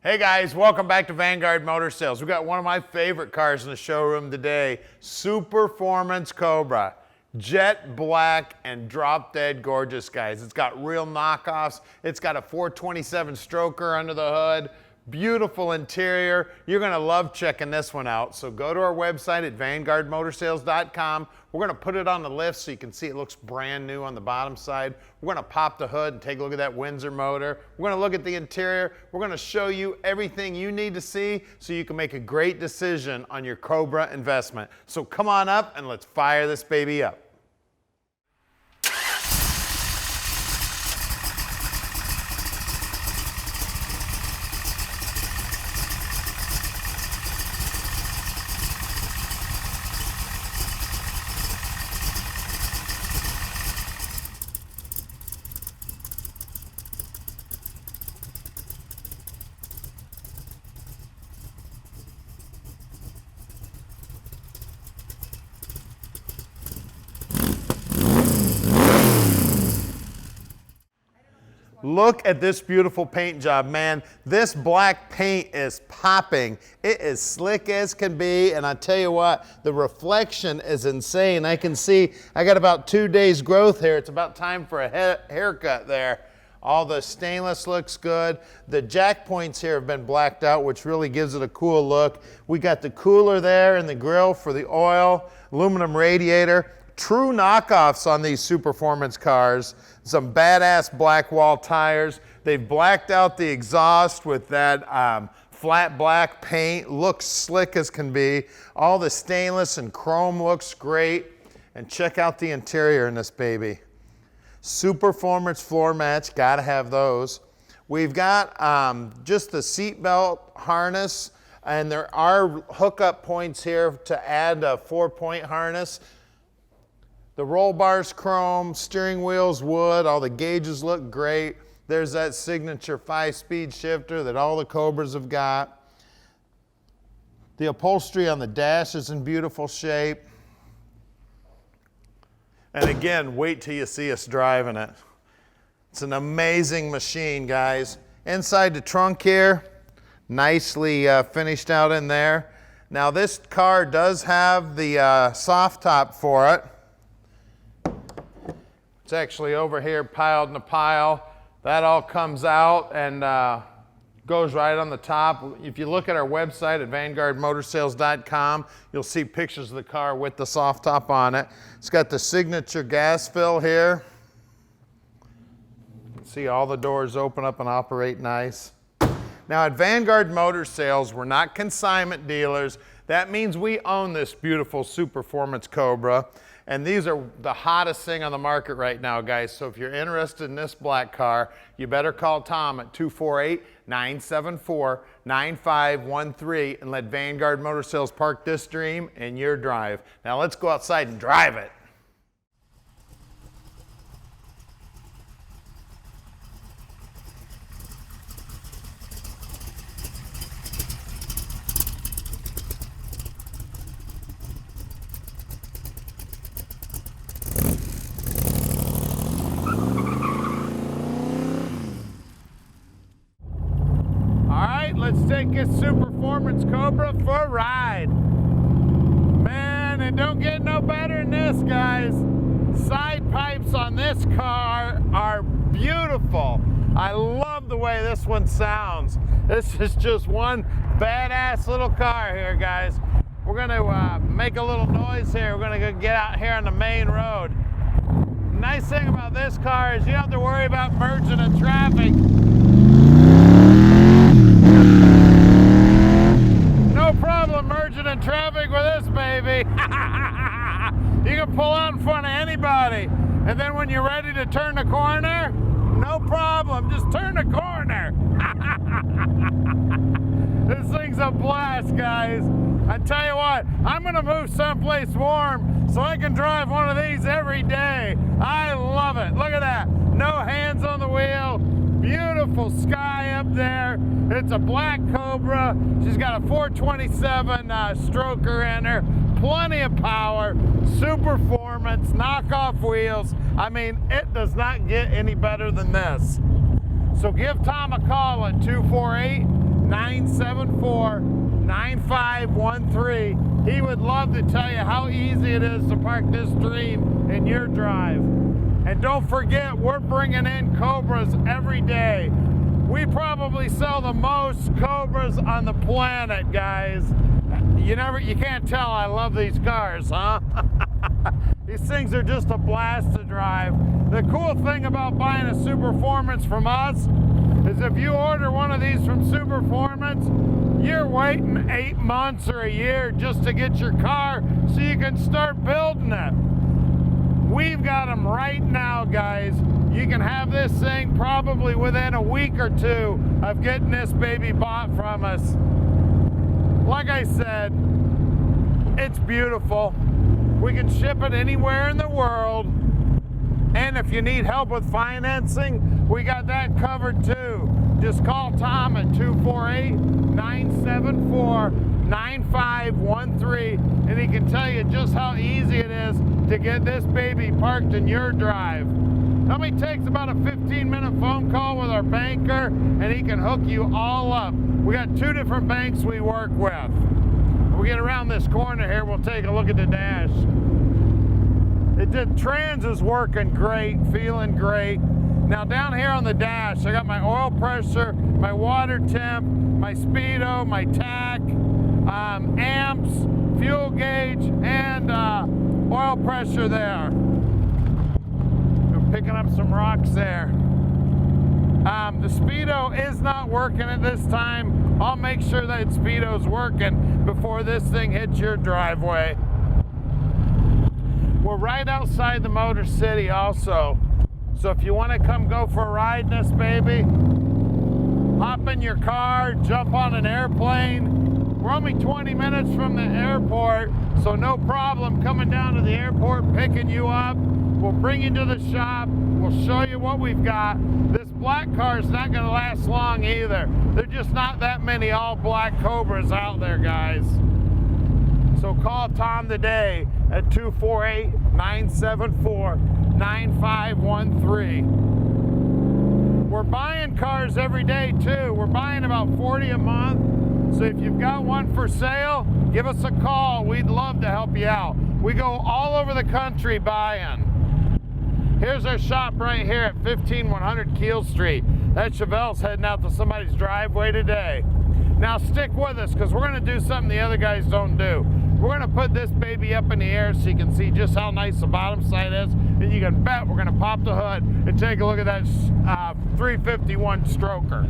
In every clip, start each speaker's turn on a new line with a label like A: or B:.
A: Hey guys, welcome back to Vanguard Motor Sales. We've got one of my favorite cars in the showroom today, Superformance Cobra. Jet black and drop dead gorgeous, guys. It's got real knockoffs. It's got a 427 stroker under the hood. Beautiful interior. You're gonna love checking this one out. So go to our website at vanguardmotorsales.com. We're gonna put it on the lift so you can see it looks brand new on the bottom side. We're gonna pop the hood and take a look at that Windsor motor. We're gonna look at the interior. We're gonna show you everything you need to see so you can make a great decision on your Cobra investment. So come on up and let's fire this baby up. Look at this beautiful paint job, man. This black paint is popping. It is slick as can be, and I tell you what, the reflection is insane. I can see I got about 2 days growth here. It's about time for a haircut there. All the stainless looks good. The jack points here have been blacked out, which really gives it a cool look. We got the cooler there and the grill for the oil, aluminum radiator. True knockoffs on these Superformance cars. Some badass black wall tires. They've blacked out the exhaust with that flat black paint. Looks slick as can be. All the stainless and chrome looks great. And check out the interior in this baby. Superformance floor mats, gotta have those. We've got just the seatbelt harness, and there are hookup points here to add a 4-point harness. The roll bars chrome, steering wheels wood, all the gauges look great. There's that signature 5-speed shifter that all the Cobras have got. The upholstery on the dash is in beautiful shape. And again, wait till you see us driving it. It's an amazing machine, guys. Inside the trunk here, nicely finished out in there. Now this car does have the soft top for it. It's actually over here piled in a pile. That all comes out and goes right on the top. If you look at our website at vanguardmotorsales.com, you'll see pictures of the car with the soft top on it. It's got the signature gas fill here. You can see all the doors open up and operate nice. Now at Vanguard Motor Sales, we're not consignment dealers. That means we own this beautiful Superformance Cobra. And these are the hottest thing on the market right now, guys. So if you're interested in this black car, you better call Tom at 248-974-9513 and let Vanguard Motor Sales park this dream in your drive. Now let's go outside and drive it. Let's take this Superformance Cobra for a ride. Man, it don't get no better than this, guys. Side pipes on this car are beautiful. I love the way this one sounds. This is just one badass little car here, guys. We're gonna make a little noise here. We're gonna go get out here on the main road. Nice thing about this car is you don't have to worry about merging in traffic. No problem merging in traffic with this baby. You can pull out in front of anybody, and then when you're ready to turn the corner, no problem, just turn the corner. This thing's a blast, guys. I tell you what, I'm gonna move someplace warm so I can drive one of these every day. I love it. Look at that. No hands on the wheel. Beautiful sky up there. It's a black Cobra. She's got a 427 stroker in her. Plenty of power. Superformance. Knockoff wheels. I mean, it does not get any better than this. So give Tom a call at 248 974-9513. He would love to tell you how easy it is to park this dream in your drive. And don't forget, we're bringing in Cobras every day. We probably sell the most Cobras on the planet, guys. You can't tell I love these cars, huh? These things are just a blast to drive. The cool thing about buying a Superformance from us is if you order one of these from Superformance, you're waiting 8 months or a year just to get your car so you can start building it. We've got them right now, guys. You can have this thing probably within a week or two of getting this baby bought from us. Like I said, it's beautiful. We can ship it anywhere in the world. And if you need help with financing, we got that covered too. Just call Tom at 248-974-9513, and he can tell you just how easy it is to get this baby parked in your drive. It only takes about a 15-minute phone call with our banker, and he can hook you all up. We got 2 different banks we work with. When we get around this corner here, we'll take a look at the dash. The trans is working great, feeling great. Now down here on the dash, I got my oil pressure, my water temp, my speedo, my tack, amps, fuel gauge, and oil pressure there. We're picking up some rocks there. The speedo is not working at this time. I'll make sure that speedo's working before this thing hits your driveway. We're right outside the Motor City also. So if you want to come go for a ride in this baby, hop in your car, jump on an airplane. We're only 20 minutes from the airport, so no problem coming down to the airport, picking you up. We'll bring you to the shop. We'll show you what we've got. This black car is not going to last long either. There's just not that many all black Cobras out there, guys. So call Tom today at 248-974-9513. We're buying cars every day too. We're buying about 40 a month. So if you've got one for sale, give us a call. We'd love to help you out. We go all over the country buying. Here's our shop right here at 15100 Keel Street. That Chevelle's heading out to somebody's driveway today. Now stick with us because we're going to do something the other guys don't do. We're going to put this baby up in the air so you can see just how nice the bottom side is, and you can bet we're going to pop the hood and take a look at that 351 stroker.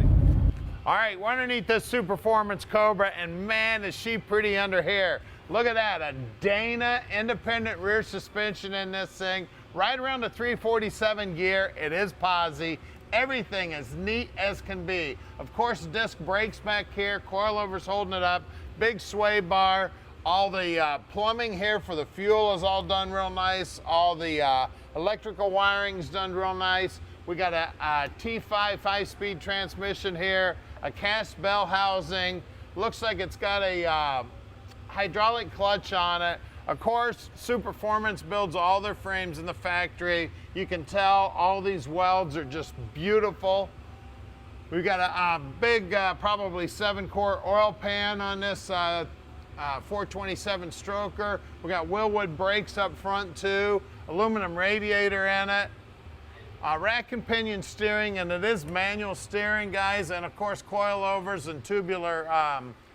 A: All right, we're underneath this Superformance Cobra, and man, is she pretty under here. Look at that, a Dana independent rear suspension in this thing, right around the 347 gear. It is Posi. Everything as neat as can be. Of course, disc brakes back here, coilovers holding it up, big sway bar. All the plumbing here for the fuel is all done real nice. All the electrical wiring's done real nice. We got a T5 5-speed transmission here, a cast bell housing. Looks like it's got a hydraulic clutch on it. Of course, Superformance builds all their frames in the factory. You can tell all these welds are just beautiful. We've got a big, probably 7-quart oil pan on this 427 stroker. We got Wilwood brakes up front too, aluminum radiator in it, rack and pinion steering, and it is manual steering, guys, and of course coilovers and tubular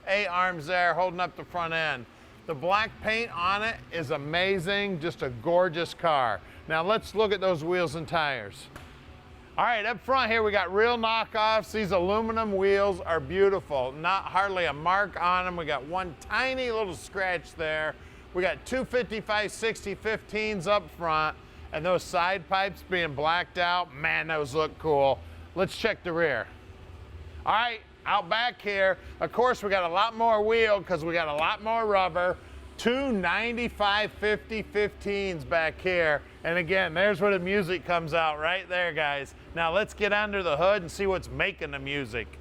A: A-arms there holding up the front end. The black paint on it is amazing, just a gorgeous car. Now let's look at those wheels and tires. All right, up front here we got real knockoffs. These aluminum wheels are beautiful. Not hardly a mark on them. We got one tiny little scratch there. We got two 55/60/15s up front, and those side pipes being blacked out, man, those look cool. Let's check the rear. All right, out back here, of course we got a lot more wheel because we got a lot more rubber. Two 95/50/15s back here. And again, there's where the music comes out right there, guys. Now let's get under the hood and see what's making the music.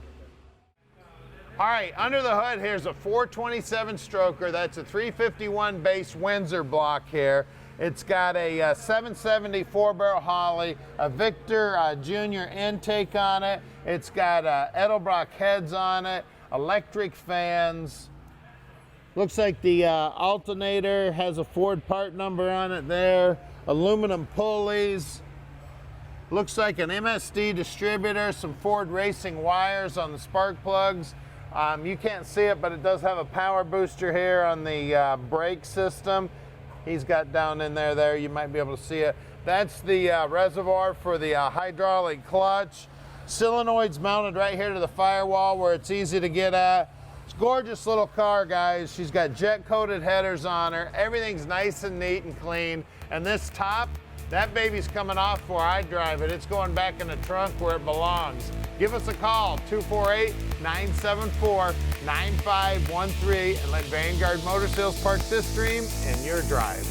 A: All right, under the hood, here's a 427 stroker. That's a 351 base Windsor block here. It's got a 770 4-barrel Holley, a Victor Jr intake on it. It's got Edelbrock heads on it. electric fans. Looks like the alternator has a Ford part number on it there. Aluminum pulleys. Looks like an MSD distributor, some Ford racing wires on the spark plugs. You can't see it, but it does have a power booster here on the brake system. He's got down in there, you might be able to see it. That's the reservoir for the hydraulic clutch. Solenoids mounted right here to the firewall where it's easy to get at. It's a gorgeous little car, guys. She's got jet coated headers on her. Everything's nice and neat and clean. And this top, that baby's coming off before I drive it. It's going back in the trunk where it belongs. Give us a call, 248-974-9513, and let Vanguard Motor Sales park this dream in your drive.